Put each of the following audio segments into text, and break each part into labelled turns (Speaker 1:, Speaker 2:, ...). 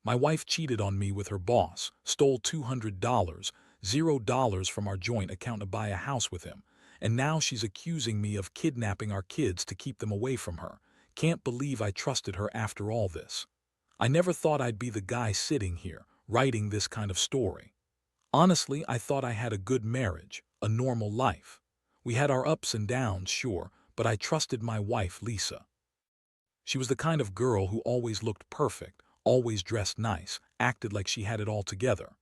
Speaker 1: My wife cheated on me with her boss, stole $200, $0 from our joint account to buy a house with him, and now she's accusing me of kidnapping our kids to keep them away from her. Can't believe I trusted her after all this. I never thought I'd be the guy sitting here, writing this kind of story. Honestly, I thought I had a good marriage, a normal life. We had our ups and downs, sure, but I trusted my wife, Lisa. She was the kind of girl who always looked perfect, always dressed nice, acted like she had it all together.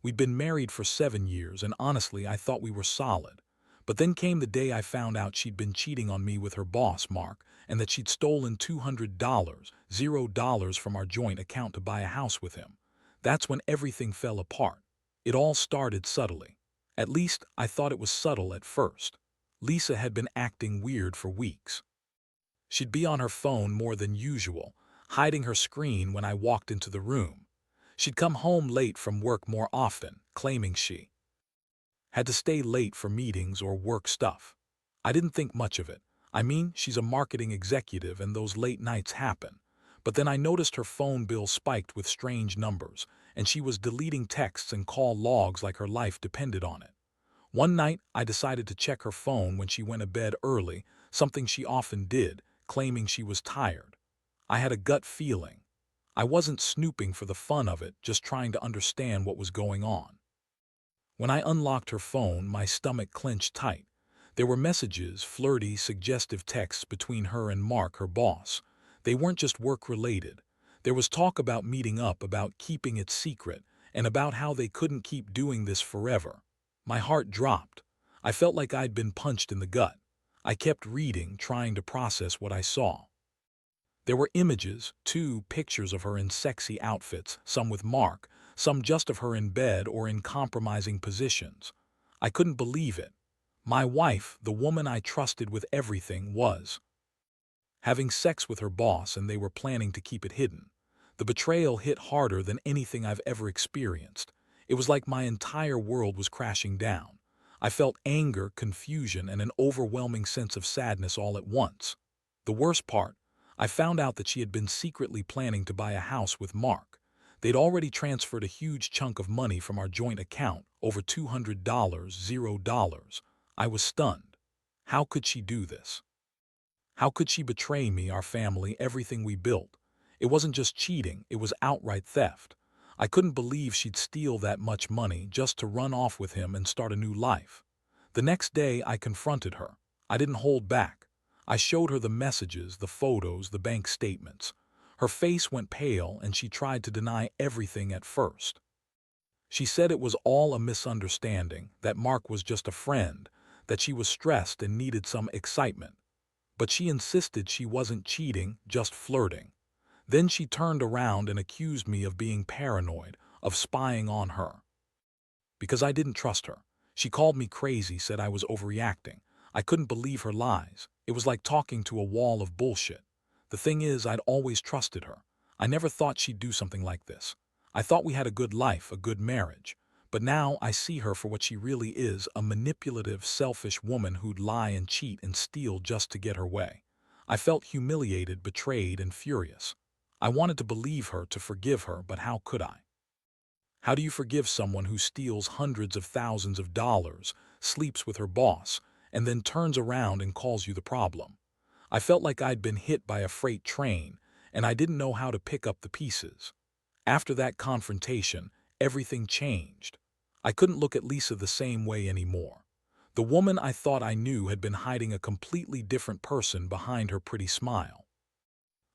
Speaker 1: We'd been married for 7 years, and honestly, I thought we were solid. But then came the day I found out she'd been cheating on me with her boss, Mark, and that she'd stolen $200, $0 from our joint account to buy a house with him. That's when everything fell apart. It all started subtly. At least, I thought it was subtle at first. Lisa had been acting weird for weeks. She'd be on her phone more than usual, hiding her screen when I walked into the room. She'd come home late from work more often, claiming she had to stay late for meetings or work stuff. I didn't think much of it. I mean, she's a marketing executive and those late nights happen. But then I noticed her phone bill spiked with strange numbers, and she was deleting texts and call logs like her life depended on it. One night, I decided to check her phone when she went to bed early, something she often did, claiming she was tired. I had a gut feeling. I wasn't snooping for the fun of it, just trying to understand what was going on. When I unlocked her phone, my stomach clenched tight. There were messages, flirty, suggestive texts between her and Mark, her boss. They weren't just work-related. There was talk about meeting up, about keeping it secret, and about how they couldn't keep doing this forever. My heart dropped. I felt like I'd been punched in the gut. I kept reading, trying to process what I saw. There were images, too, pictures of her in sexy outfits, some with Mark, some just of her in bed or in compromising positions. I couldn't believe it. My wife, the woman I trusted with everything, was having sex with her boss, and they were planning to keep it hidden. The betrayal hit harder than anything I've ever experienced. It was like my entire world was crashing down. I felt anger, confusion, and an overwhelming sense of sadness all at once. The worst part, I found out that she had been secretly planning to buy a house with Mark. They'd already transferred a huge chunk of money from our joint account, over $200, $0. I was stunned. How could she do this? How could she betray me, our family, everything we built? It wasn't just cheating, it was outright theft. I couldn't believe she'd steal that much money just to run off with him and start a new life. The next day, I confronted her. I didn't hold back. I showed her the messages, the photos, the bank statements. Her face went pale, and she tried to deny everything at first. She said it was all a misunderstanding, that Mark was just a friend, that she was stressed and needed some excitement. But she insisted she wasn't cheating, just flirting. Then she turned around and accused me of being paranoid, of spying on her. Because I didn't trust her. She called me crazy, said I was overreacting. I couldn't believe her lies. It was like talking to a wall of bullshit. The thing is, I'd always trusted her. I never thought she'd do something like this. I thought we had a good life, a good marriage. But now I see her for what she really is, a manipulative, selfish woman who'd lie and cheat and steal just to get her way. I felt humiliated, betrayed, and furious. I wanted to believe her, to forgive her, but how could I? How do you forgive someone who steals hundreds of thousands of dollars, sleeps with her boss, and then turns around and calls you the problem? I felt like I'd been hit by a freight train, and I didn't know how to pick up the pieces. After that confrontation, everything changed. I couldn't look at Lisa the same way anymore. The woman I thought I knew had been hiding a completely different person behind her pretty smile.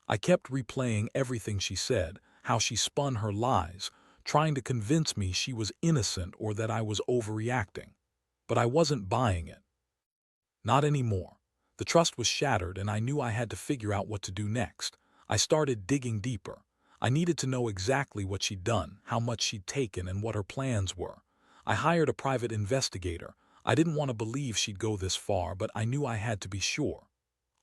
Speaker 1: I kept replaying everything she said, how she spun her lies, trying to convince me she was innocent or that I was overreacting. But I wasn't buying it. Not anymore. The trust was shattered, and I knew I had to figure out what to do next. I started digging deeper. I needed to know exactly what she'd done, how much she'd taken, and what her plans were. I hired a private investigator. I didn't want to believe she'd go this far, but I knew I had to be sure.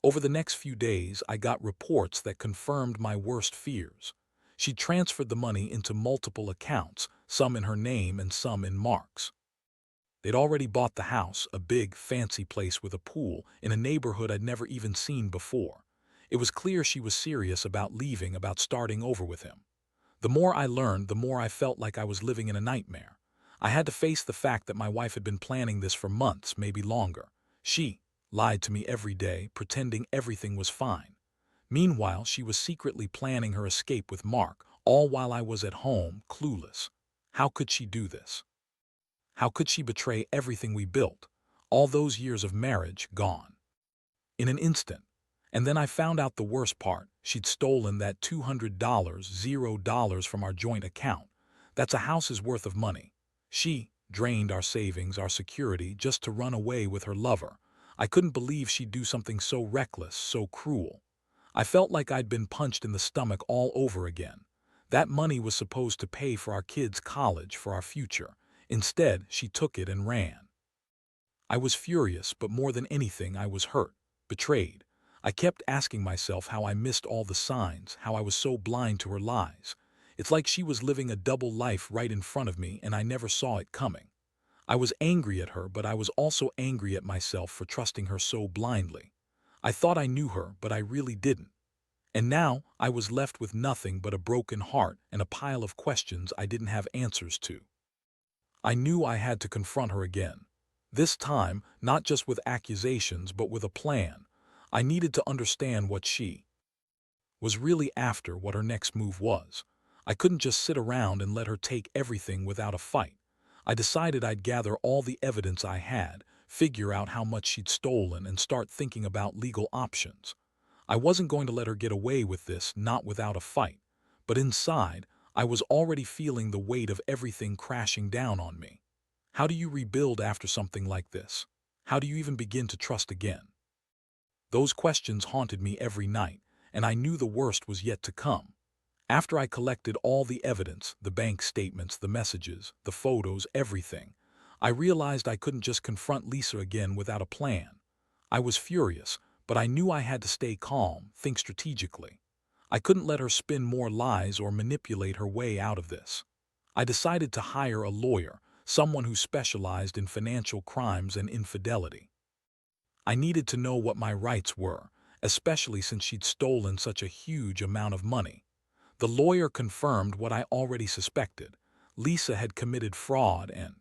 Speaker 1: Over the next few days, I got reports that confirmed my worst fears. She'd transferred the money into multiple accounts, some in her name and some in Mark's. They'd already bought the house, a big, fancy place with a pool, in a neighborhood I'd never even seen before. It was clear she was serious about leaving, about starting over with him. The more I learned, the more I felt like I was living in a nightmare. I had to face the fact that my wife had been planning this for months, maybe longer. She lied to me every day, pretending everything was fine. Meanwhile, she was secretly planning her escape with Mark, all while I was at home, clueless. How could she do this? How could she betray everything we built? All those years of marriage gone in an instant. And then I found out the worst part. She'd stolen that $200, $0 from our joint account. That's a house's worth of money. She drained our savings, our security, just to run away with her lover. I couldn't believe she'd do something so reckless, so cruel. I felt like I'd been punched in the stomach all over again. That money was supposed to pay for our kids' college, for our future. Instead, she took it and ran. I was furious, but more than anything, I was hurt, betrayed. I kept asking myself how I missed all the signs, how I was so blind to her lies. It's like she was living a double life right in front of me and I never saw it coming. I was angry at her, but I was also angry at myself for trusting her so blindly. I thought I knew her, but I really didn't. And now I was left with nothing but a broken heart and a pile of questions I didn't have answers to. I knew I had to confront her again. This time, not just with accusations, but with a plan. I needed to understand what she was really after, what her next move was. I couldn't just sit around and let her take everything without a fight. I decided I'd gather all the evidence I had, figure out how much she'd stolen, and start thinking about legal options. I wasn't going to let her get away with this, not without a fight. But inside, I was already feeling the weight of everything crashing down on me. How do you rebuild after something like this? How do you even begin to trust again? Those questions haunted me every night, and I knew the worst was yet to come. After I collected all the evidence, the bank statements, the messages, the photos, everything, I realized I couldn't just confront Lisa again without a plan. I was furious, but I knew I had to stay calm, think strategically. I couldn't let her spin more lies or manipulate her way out of this. I decided to hire a lawyer, someone who specialized in financial crimes and infidelity. I needed to know what my rights were, especially since she'd stolen such a huge amount of money. The lawyer confirmed what I already suspected. Lisa had committed fraud and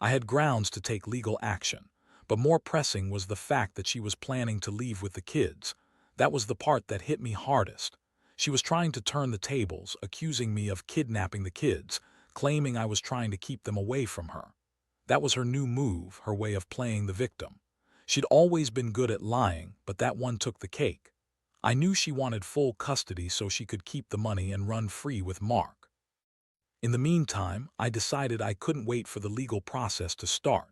Speaker 1: I had grounds to take legal action. But more pressing was the fact that she was planning to leave with the kids. That was the part that hit me hardest. She was trying to turn the tables, accusing me of kidnapping the kids, claiming I was trying to keep them away from her. That was her new move, her way of playing the victim. She'd always been good at lying, but that one took the cake. I knew she wanted full custody so she could keep the money and run free with Mark. In the meantime, I decided I couldn't wait for the legal process to start.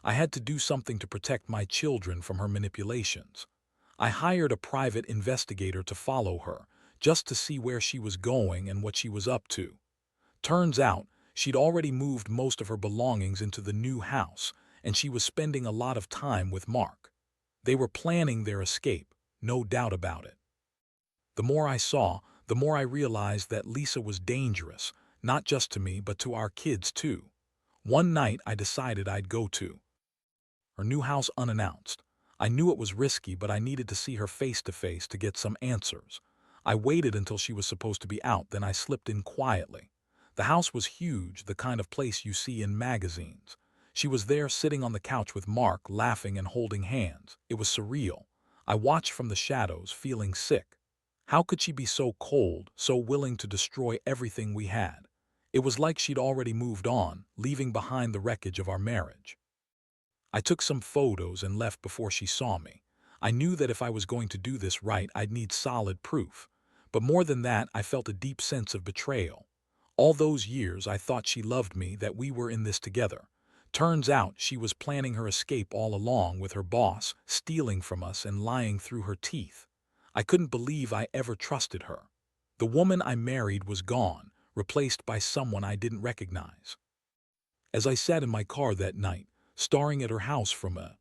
Speaker 1: I had to do something to protect my children from her manipulations. I hired a private investigator to follow her, just to see where she was going and what she was up to. Turns out, she'd already moved most of her belongings into the new house, and she was spending a lot of time with Mark. They were planning their escape, no doubt about it. The more I saw, the more I realized that Lisa was dangerous, not just to me but to our kids too. One night I decided I'd go to her new house unannounced. I knew it was risky, but I needed to see her face to face to get some answers. I waited until she was supposed to be out, then I slipped in quietly. The house was huge, the kind of place you see in magazines. She was there sitting on the couch with Mark, laughing and holding hands. It was surreal. I watched from the shadows, feeling sick. How could she be so cold, so willing to destroy everything we had? It was like she'd already moved on, leaving behind the wreckage of our marriage. I took some photos and left before she saw me. I knew that if I was going to do this right, I'd need solid proof. But more than that, I felt a deep sense of betrayal. All those years I thought she loved me, that we were in this together. Turns out she was planning her escape all along with her boss, stealing from us and lying through her teeth. I couldn't believe I ever trusted her. The woman I married was gone, replaced by someone I didn't recognize. As I sat in my car that night, staring at her house from a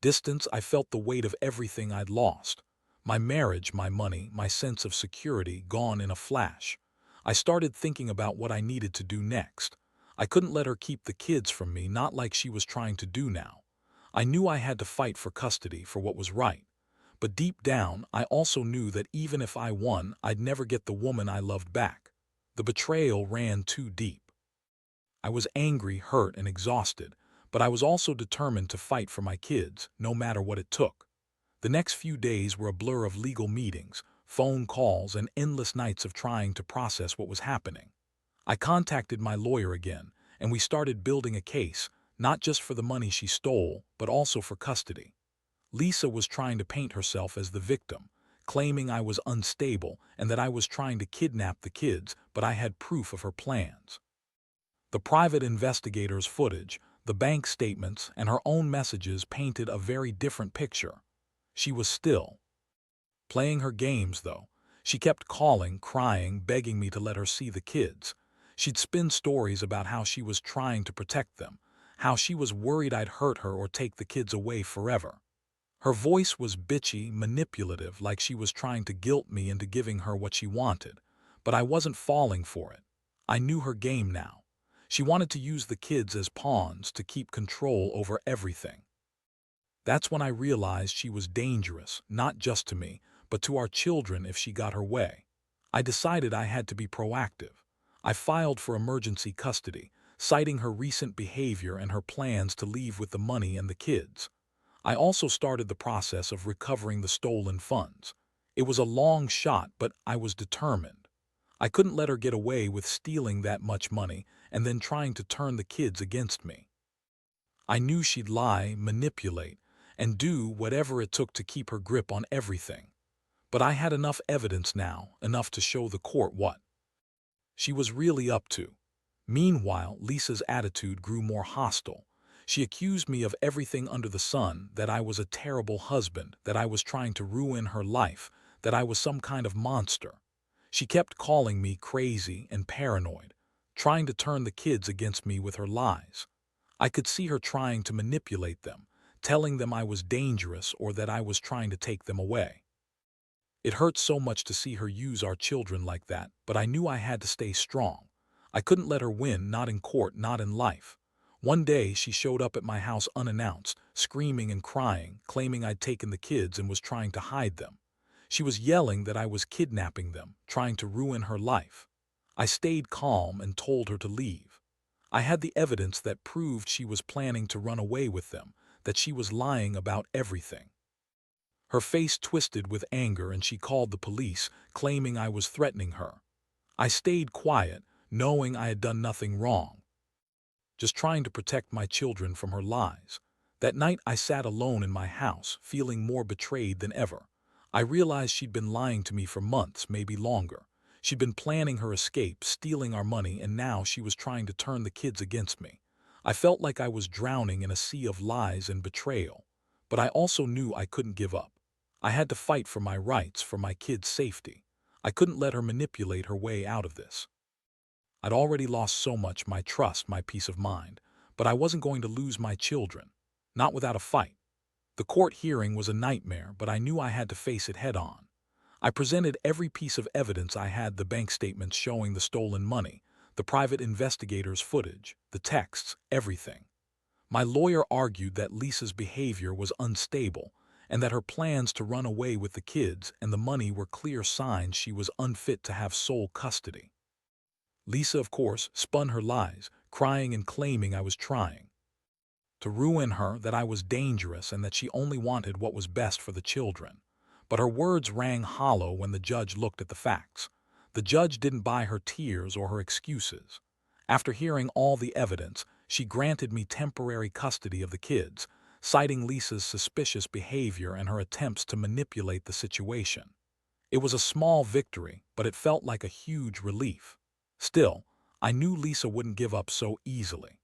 Speaker 1: distance, I felt the weight of everything I'd lost. My marriage, my money, my sense of security gone in a flash. I started thinking about what I needed to do next. I couldn't let her keep the kids from me, not like she was trying to do now. I knew I had to fight for custody, for what was right. But deep down, I also knew that even if I won, I'd never get the woman I loved back. The betrayal ran too deep. I was angry, hurt, and exhausted, but I was also determined to fight for my kids, no matter what it took. The next few days were a blur of legal meetings, phone calls, and endless nights of trying to process what was happening. I contacted my lawyer again, and we started building a case, not just for the money she stole, but also for custody. Lisa was trying to paint herself as the victim, claiming I was unstable and that I was trying to kidnap the kids, but I had proof of her plans. The private investigator's footage, the bank statements, and her own messages painted a very different picture. She was still playing her games, though. She kept calling, crying, begging me to let her see the kids. She'd spin stories about how she was trying to protect them, how she was worried I'd hurt her or take the kids away forever. Her voice was bitchy, manipulative, like she was trying to guilt me into giving her what she wanted. But I wasn't falling for it. I knew her game now. She wanted to use the kids as pawns to keep control over everything. That's when I realized she was dangerous, not just to me, but to our children if she got her way. I decided I had to be proactive. I filed for emergency custody, citing her recent behavior and her plans to leave with the money and the kids. I also started the process of recovering the stolen funds. It was a long shot, but I was determined. I couldn't let her get away with stealing that much money and then trying to turn the kids against me. I knew she'd lie, manipulate, and do whatever it took to keep her grip on everything. But I had enough evidence now, enough to show the court what she was really up to. Meanwhile, Lisa's attitude grew more hostile. She accused me of everything under the sun, that I was a terrible husband, that I was trying to ruin her life, that I was some kind of monster. She kept calling me crazy and paranoid, trying to turn the kids against me with her lies. I could see her trying to manipulate them, telling them I was dangerous or that I was trying to take them away. It hurt so much to see her use our children like that, but I knew I had to stay strong. I couldn't let her win, not in court, not in life. One day, she showed up at my house unannounced, screaming and crying, claiming I'd taken the kids and was trying to hide them. She was yelling that I was kidnapping them, trying to ruin her life. I stayed calm and told her to leave. I had the evidence that proved she was planning to run away with them, that she was lying about everything. Her face twisted with anger and she called the police, claiming I was threatening her. I stayed quiet, knowing I had done nothing wrong, just trying to protect my children from her lies. That night I sat alone in my house, feeling more betrayed than ever. I realized she'd been lying to me for months, maybe longer. She'd been planning her escape, stealing our money, and now she was trying to turn the kids against me. I felt like I was drowning in a sea of lies and betrayal. But I also knew I couldn't give up. I had to fight for my rights, for my kids' safety. I couldn't let her manipulate her way out of this. I'd already lost so much, my trust, my peace of mind, but I wasn't going to lose my children, not without a fight. The court hearing was a nightmare, but I knew I had to face it head on. I presented every piece of evidence I had: the bank statements showing the stolen money, the private investigator's footage, the texts, everything. My lawyer argued that Lisa's behavior was unstable and that her plans to run away with the kids and the money were clear signs she was unfit to have sole custody. Lisa, of course, spun her lies, crying and claiming I was trying to ruin her, that I was dangerous, and that she only wanted what was best for the children. But her words rang hollow when the judge looked at the facts. The judge didn't buy her tears or her excuses. After hearing all the evidence, she granted me temporary custody of the kids, citing Lisa's suspicious behavior and her attempts to manipulate the situation. It was a small victory, but it felt like a huge relief. Still, I knew Lisa wouldn't give up so easily.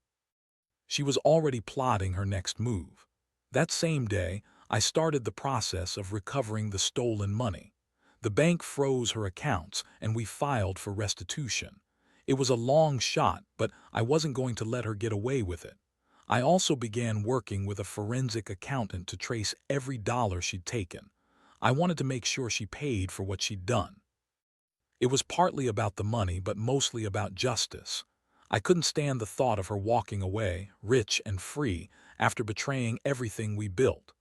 Speaker 1: She was already plotting her next move. That same day, I started the process of recovering the stolen money. The bank froze her accounts, and we filed for restitution. It was a long shot, but I wasn't going to let her get away with it. I also began working with a forensic accountant to trace every dollar she'd taken. I wanted to make sure she paid for what she'd done. It was partly about the money, but mostly about justice. I couldn't stand the thought of her walking away, rich and free, after betraying everything we built.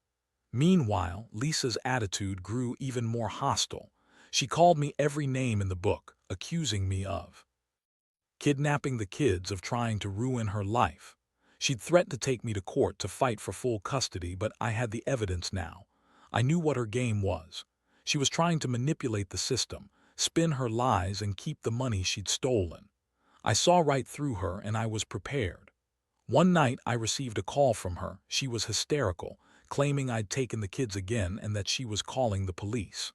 Speaker 1: Meanwhile, Lisa's attitude grew even more hostile. She called me every name in the book, accusing me of kidnapping the kids, of trying to ruin her life. She'd threatened to take me to court to fight for full custody, but I had the evidence now. I knew what her game was. She was trying to manipulate the system, spin her lies, and keep the money she'd stolen. I saw right through her, and I was prepared. One night, I received a call from her. She was hysterical, claiming I'd taken the kids again and that she was calling the police.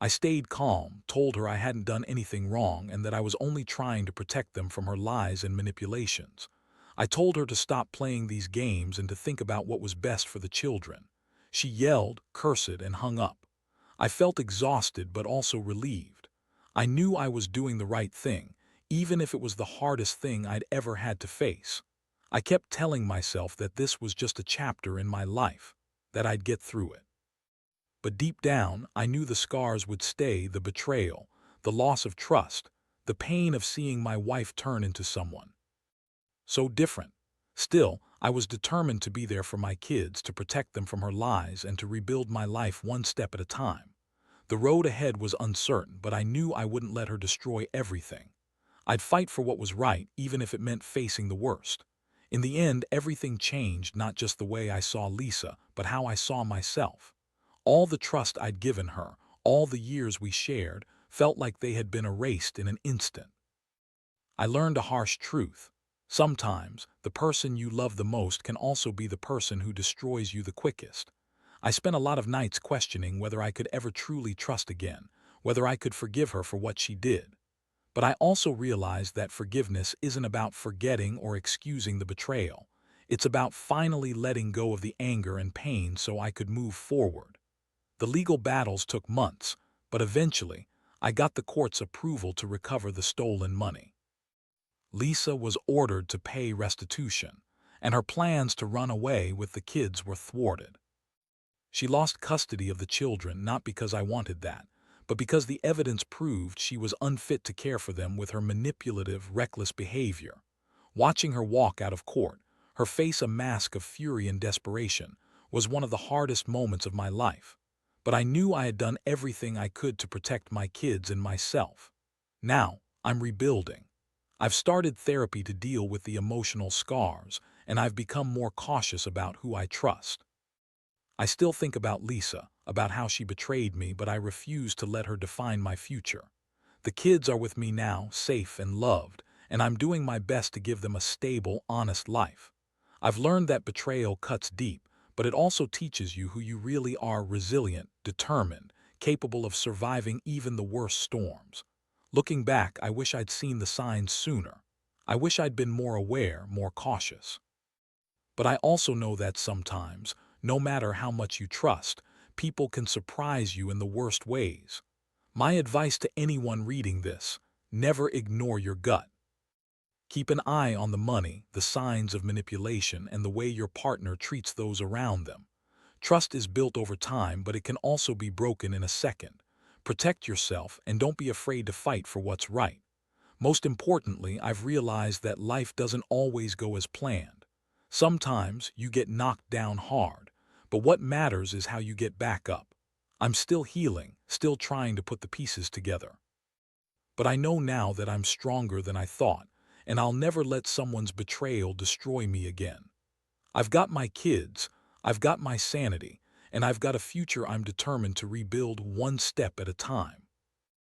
Speaker 1: I stayed calm, told her I hadn't done anything wrong and that I was only trying to protect them from her lies and manipulations. I told her to stop playing these games and to think about what was best for the children. She yelled, cursed, and hung up. I felt exhausted but also relieved. I knew I was doing the right thing, even if it was the hardest thing I'd ever had to face. I kept telling myself that this was just a chapter in my life, that I'd get through it. But deep down, I knew the scars would stay: the betrayal, the loss of trust, the pain of seeing my wife turn into someone so different. Still, I was determined to be there for my kids, to protect them from her lies, and to rebuild my life one step at a time. The road ahead was uncertain, but I knew I wouldn't let her destroy everything. I'd fight for what was right, even if it meant facing the worst. In the end, everything changed, not just the way I saw Lisa, but how I saw myself. All the trust I'd given her, all the years we shared, felt like they had been erased in an instant. I learned a harsh truth. Sometimes, the person you love the most can also be the person who destroys you the quickest. I spent a lot of nights questioning whether I could ever truly trust again, whether I could forgive her for what she did. But I also realized that forgiveness isn't about forgetting or excusing the betrayal. It's about finally letting go of the anger and pain so I could move forward. The legal battles took months, but eventually, I got the court's approval to recover the stolen money. Lisa was ordered to pay restitution, and her plans to run away with the kids were thwarted. She lost custody of the children, not because I wanted that, but because the evidence proved she was unfit to care for them with her manipulative, reckless behavior. Watching her walk out of court, her face a mask of fury and desperation, was one of the hardest moments of my life. But I knew I had done everything I could to protect my kids and myself. Now, I'm rebuilding. I've started therapy to deal with the emotional scars, and I've become more cautious about who I trust. I still think about Lisa, about how she betrayed me, but I refuse to let her define my future. The kids are with me now, safe and loved, and I'm doing my best to give them a stable, honest life. I've learned that betrayal cuts deep, but it also teaches you who you really are: resilient, determined, capable of surviving even the worst storms. Looking back, I wish I'd seen the signs sooner. I wish I'd been more aware, more cautious. But I also know that sometimes, no matter how much you trust, people can surprise you in the worst ways. My advice to anyone reading this: never ignore your gut. Keep an eye on the money, the signs of manipulation, and the way your partner treats those around them. Trust is built over time, but it can also be broken in a second. Protect yourself and don't be afraid to fight for what's right. Most importantly, I've realized that life doesn't always go as planned. Sometimes you get knocked down hard, but what matters is how you get back up. I'm still healing, still trying to put the pieces together. But I know now that I'm stronger than I thought, and I'll never let someone's betrayal destroy me again. I've got my kids, I've got my sanity, and I've got a future I'm determined to rebuild one step at a time.